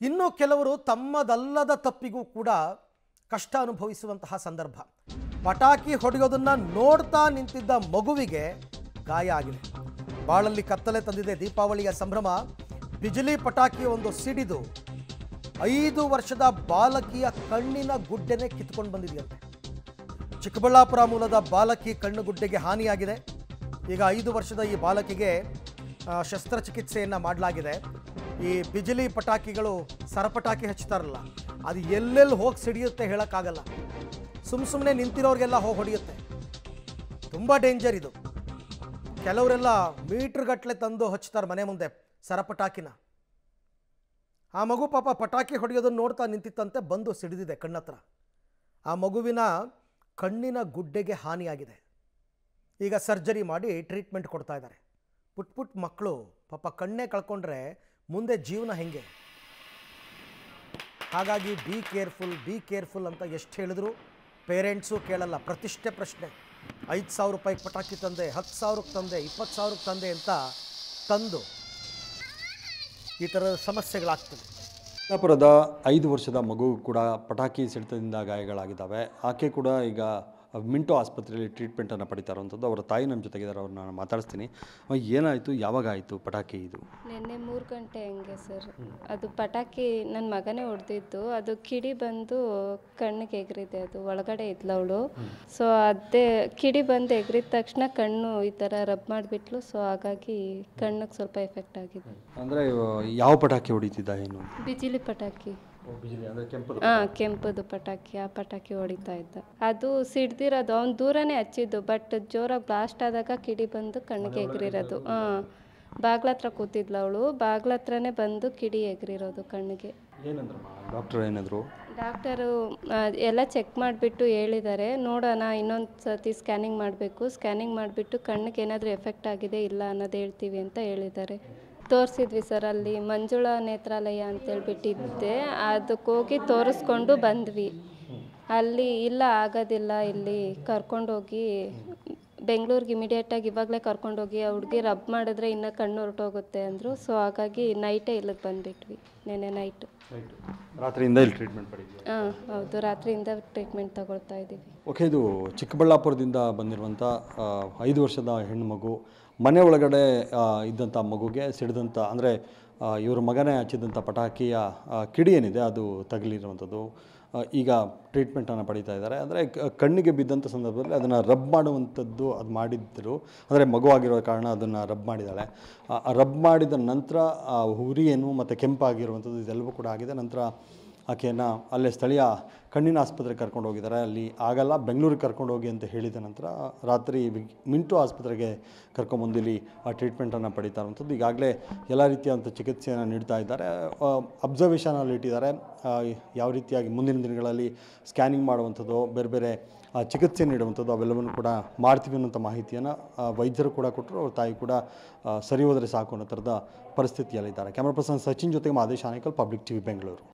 ಇನ್ನು ಕೆಲವರು ತಮ್ಮದಲ್ಲದ ತಪ್ಪಿಗೂ ಕೂಡ ಕಷ್ಟ ಅನುಭವಿಸುವಂತಹ ಸಂದರ್ಭ. ಪಟಾಕಿ ಹೊಡೆಯೋದನ್ನ ನೋಡ್ತಾ ನಿಂತಿದ್ದ ಮಗುವಿಗೆ ಗಾಯ ಆಗಿದೆ. ಬಾಳಲ್ಲಿ ಕತ್ತಲೆ ತಂದಿದೆ ದೀಪಾವಳಿಯ ಸಂಭ್ರಮ. ಬಿಜಿಲಿ ಪಟಾಕಿ ಒಂದು ಸಿಡಿದು 5 ವರ್ಷದ ಬಾಲಕಿಯ ಕಣ್ಣಿನ ಗುಡ್ಡೆನೆ ಕಿತ್ಕೊಂಡು ಬಂದಿದೆಯಂತೆ. ಚಿಕ್ಕಬಳ್ಳಾಪುರ ಮೂಲದ ಬಾಲಕಿ ಕಣ್ಣು ಗುಡ್ಡೆಗೆ ಹಾನಿಯಾಗಿದೆ. ಈಗ 5 ವರ್ಷದ ಈ ಬಾಲಕಿಗೆ ಶಸ್ತ್ರಚಿಕಿತ್ಸೆಯನ್ನು ಮಾಡಲಾಗಿದೆ. ಈ ಬಿಜಿಲಿ ಪಟಾಕಿಗಳು ಸರಪಟಾಕಿ ಹಚ್ತಾರಲ್ಲ, ಅದು ಎಲ್ಲೆಲ್ಲಿ ಹೋಗಿ ಸಿಡಿಯುತ್ತೆ ಹೇಳೋಕ್ಕಾಗಲ್ಲ. ಸುಮ್ಮನೆ ನಿಂತಿರೋರಿಗೆಲ್ಲ ಹೋಗಿ ಹೊಡೆಯುತ್ತೆ. ತುಂಬ ಡೇಂಜರ್ ಇದು. ಕೆಲವರೆಲ್ಲ ಮೀಟ್ರ್ಗಟ್ಟಲೆ ತಂದು ಹಚ್ತಾರೆ ಮನೆ ಮುಂದೆ ಸರಪಟಾಕಿನ. ಆ ಮಗು ಪಾಪ ಪಟಾಕಿ ಹೊಡೆಯೋದನ್ನು ನೋಡ್ತಾ ನಿಂತಿತ್ತಂತೆ, ಬಂದು ಸಿಡಿದಿದೆ ಕಣ್ಣತ್ರ. ಆ ಮಗುವಿನ ಕಣ್ಣಿನ ಗುಡ್ಡೆಗೆ ಹಾನಿಯಾಗಿದೆ. ಈಗ ಸರ್ಜರಿ ಮಾಡಿ ಟ್ರೀಟ್ಮೆಂಟ್ ಕೊಡ್ತಾ ಇದ್ದಾರೆ. ಪುಟ್ ಮಕ್ಕಳು ಪಾಪ ಕಣ್ಣೇ ಕಳ್ಕೊಂಡ್ರೆ ಮುಂದೆ ಜೀವನ ಹೆಂಗೆ? ಹಾಗಾಗಿ ಬಿ ಕೇರ್ಫುಲ್ ಅಂತ ಎಷ್ಟು ಹೇಳಿದ್ರು ಪೇರೆಂಟ್ಸು ಕೇಳಲ್ಲ. ಪ್ರತಿಷ್ಠೆ ಪ್ರಶ್ನೆ. 5,000 ರೂಪಾಯಿಗೆ ಪಟಾಕಿ ತಂದೆ, 10,000ಕ್ಕೆ ತಂದೆ, 20,000ಕ್ಕೆ ತಂದೆ ಅಂತ ತಂದು ಈ ಥರದ ಸಮಸ್ಯೆಗಳಾಗ್ತದೆ. ಚಿಕ್ಕಬಳ್ಳಾಪುರದ 5 ವರ್ಷದ ಮಗು ಕೂಡ ಪಟಾಕಿ ಸಿಡಿತದಿಂದ ಗಾಯಗಳಾಗಿದ್ದಾವೆ. ಆಕೆ ಕೂಡ ಈಗ ಮಿಂಟೋ ಆಸ್ಪತ್ರೆಯಲ್ಲಿ ಟ್ರೀಟ್ಮೆಂಟನ್ನು ಪಡಿತಾ ಇರುವಂಥದ್ದು. ಅವರ ತಾಯಿ ನಮ್ಮ ಜೊತೆಗಿದ್ದಾರೆ, ಅವ್ರನ್ನ ನಾನು ಮಾತಾಡಿಸ್ತೀನಿ. ಏನಾಯಿತು, ಯಾವಾಗ ಆಯಿತು ಪಟಾಕಿ ಇದು? ನಿನ್ನೆ 3 ಗಂಟೆ ಹಂಗೆ ಸರ್. ಅದು ಪಟಾಕಿ ನನ್ನ ಮಗನೇ ಹೊಡೆದಿದ್ದು. ಅದು ಕಿಡಿ ಬಂದು ಕಣ್ಣಿಗೆ ಎಗರಿದೆ. ಅದು ಒಳಗಡೆ ಇದ್ಲವಳು. ಸೊ ಅದೇ ಕಿಡಿ ಬಂದು ಎಗರಿದ ತಕ್ಷಣ ಕಣ್ಣು ಈ ಥರ ರಬ್ ಮಾಡಿಬಿಟ್ಲು. ಸೊ ಹಾಗಾಗಿ ಕಣ್ಣಿಗೆ ಸ್ವಲ್ಪ ಎಫೆಕ್ಟ್ ಆಗಿದೆ. ಅಂದರೆ ಯಾವ ಪಟಾಕಿ ಹೊಡಿತಿದ್ದ? ಏನು? ಬಿಜಿಲಿ ಪಟಾಕಿ. ಕೆಂಪದು ಪಟಾಕಿ. ಆ ಪಟಾಕಿ ಹೊಡಿತಾ ಇದ್ದ. ಅದು ಸಿಡ್ದಿರೋದು ಅವ್ನು ದೂರನೇ ಹಚ್ಚಿದ್ದು, ಬಟ್ ಜೋರಾಗಿ ಬ್ಲಾಸ್ಟ್ ಆದಾಗ ಕಿಡಿ ಬಂದು ಕಣ್ಣಿಗೆ ಎಗರಿರೋದು. ಬಾಗ್ಲತ್ರ ಕೂತಿದ್ಲು ಅವಳು, ಬಾಗ್ಲತ್ರನೇ ಬಂದು ಕಿಡಿ ಎಗರಿರೋದು ಕಣ್ಣಿಗೆ. ಡಾಕ್ಟರ್ ಏನಾದ್ರು? ಡಾಕ್ಟರು ಎಲ್ಲ ಚೆಕ್ ಮಾಡಿಬಿಟ್ಟು ಹೇಳಿದ್ದಾರೆ, ನೋಡೋಣ ಇನ್ನೊಂದು ಸರ್ತಿ ಸ್ಕ್ಯಾನಿಂಗ್ ಮಾಡಬೇಕು. ಸ್ಕ್ಯಾನಿಂಗ್ ಮಾಡಿಬಿಟ್ಟು ಕಣ್ಣಿಗೆ ಏನಾದರೂ ಎಫೆಕ್ಟ್ ಆಗಿದೆ ಇಲ್ಲ ಅನ್ನೋದು ಹೇಳ್ತೀವಿ ಅಂತ ಹೇಳಿದ್ದಾರೆ. ತೋರಿಸಿದ್ವಿ ಸರ್, ಅಲ್ಲಿ ಮಂಜುಳಾ ನೇತ್ರಾಲಯ ಅಂತೇಳ್ಬಿಟ್ಟಿದ್ದೆ, ಅದಕ್ಕೆ ಹೋಗಿ ತೋರಿಸ್ಕೊಂಡು ಬಂದ್ವಿ. ಅಲ್ಲಿ ಇಲ್ಲ ಆಗೋದಿಲ್ಲ, ಇಲ್ಲಿ ಕರ್ಕೊಂಡೋಗಿ ಬೆಂಗಳೂರಿಗೆ ಇಮಿಡಿಯೇಟಾಗಿ ಇವಾಗಲೇ ಕರ್ಕೊಂಡೋಗಿ ಆ ಹುಡುಗಿ ರಬ್ ಮಾಡಿದ್ರೆ ಇನ್ನೂ ಕಣ್ಣು ಹೊರಟೋಗುತ್ತೆ ಅಂದರು. ಸೊ ಹಾಗಾಗಿ ನೈಟೇ ಇಲ್ಲಿಗೆ ಬಂದುಬಿಟ್ವಿ, ನೆನ್ನೆ ನೈಟು. ರಾತ್ರಿಯಿಂದ ಇಲ್ಲಿ ಟ್ರೀಟ್ಮೆಂಟ್ ಪಡೆದಿದ್ದೀವಿ? ಹೌದು, ರಾತ್ರಿಯಿಂದ ಟ್ರೀಟ್ಮೆಂಟ್ ತಗೊಳ್ತಾ ಇದ್ದೀವಿ. ಓಕೆ, ಇದು ಚಿಕ್ಕಬಳ್ಳಾಪುರದಿಂದ ಬಂದಿರುವಂಥ 5 ವರ್ಷದ ಹೆಣ್ಣು ಮಗು. ಮನೆ ಒಳಗಡೆ ಇದ್ದಂಥ ಮಗುಗೆ ಸಿಡಿದಂಥ, ಅಂದರೆ ಇವ್ರ ಮಗನೇ ಹಚ್ಚಿದಂಥ ಪಟಾಕಿಯ ಕಿಡಿ ಏನಿದೆ ಅದು ತಗಲಿರುವಂಥದ್ದು. ಈಗ ಟ್ರೀಟ್ಮೆಂಟನ್ನು ಪಡೀತಾ ಇದ್ದಾರೆ. ಅಂದರೆ ಕಣ್ಣಿಗೆ ಬಿದ್ದಂಥ ಸಂದರ್ಭದಲ್ಲಿ ಅದನ್ನು ರಬ್ ಮಾಡುವಂಥದ್ದು ಅದು ಮಾಡಿದ್ದರು. ಅಂದರೆ ಮಗು ಆಗಿರೋ ಕಾರಣ ಅದನ್ನು ರಬ್ ಮಾಡಿದ್ದಾಳೆ. ರಬ್ ಮಾಡಿದ ನಂತರ ಉರಿ ಏನು ಮತ್ತು ಕೆಂಪಾಗಿರುವಂಥದ್ದು ಇದೆಲ್ಲವೂ ಕೂಡ ಆಗಿದೆ. ನಂತರ ಆಕೆಯನ್ನು ಅಲ್ಲೇ ಸ್ಥಳೀಯ ಕಣ್ಣಿನ ಆಸ್ಪತ್ರೆಗೆ ಕರ್ಕೊಂಡು ಹೋಗಿದ್ದಾರೆ. ಅಲ್ಲಿ ಆಗಲ್ಲ, ಬೆಂಗಳೂರಿಗೆ ಕರ್ಕೊಂಡು ಹೋಗಿ ಅಂತ ಹೇಳಿದ ನಂತರ ರಾತ್ರಿ ಮಿಂಟೋ ಆಸ್ಪತ್ರೆಗೆ ಕರ್ಕೊಂಬಂದು ಇಲ್ಲಿ ಟ್ರೀಟ್ಮೆಂಟನ್ನು ಪಡೀತಾ ಇರುವಂಥದ್ದು. ಈಗಾಗಲೇ ಎಲ್ಲ ರೀತಿಯಾದಂಥ ಚಿಕಿತ್ಸೆಯನ್ನು ನೀಡ್ತಾ ಇದ್ದಾರೆ. ಅಬ್ಸರ್ವೇಷನಲ್ಲಿ ಇಟ್ಟಿದ್ದಾರೆ. ಯಾವ ರೀತಿಯಾಗಿ ಮುಂದಿನ ದಿನಗಳಲ್ಲಿ ಸ್ಕ್ಯಾನಿಂಗ್ ಮಾಡುವಂಥದ್ದು, ಬೇರೆ ಬೇರೆ ಚಿಕಿತ್ಸೆ ನೀಡುವಂಥದ್ದು ಅವೆಲ್ಲವನ್ನು ಕೂಡ ಮಾಡ್ತೀವಿ ಅನ್ನೋಂಥ ಮಾಹಿತಿಯನ್ನು ವೈದ್ಯರು ಕೂಡ ಕೊಟ್ಟರು. ಅವ್ರ ತಾಯಿ ಕೂಡ ಸರಿ ಹೋದರೆ ಸಾಕು ಅನ್ನೋ ಥರದ ಪರಿಸ್ಥಿತಿಯಲ್ಲಿದ್ದಾರೆ. ಕ್ಯಾಮ್ರಾ ಪರ್ಸನ್ ಸಚಿನ್ ಜೊತೆಗೆ ಮಾದೇಶ್ ಆನೇಕಲ್, ಪಬ್ಲಿಕ್ ಟಿವಿ, ಬೆಂಗಳೂರು.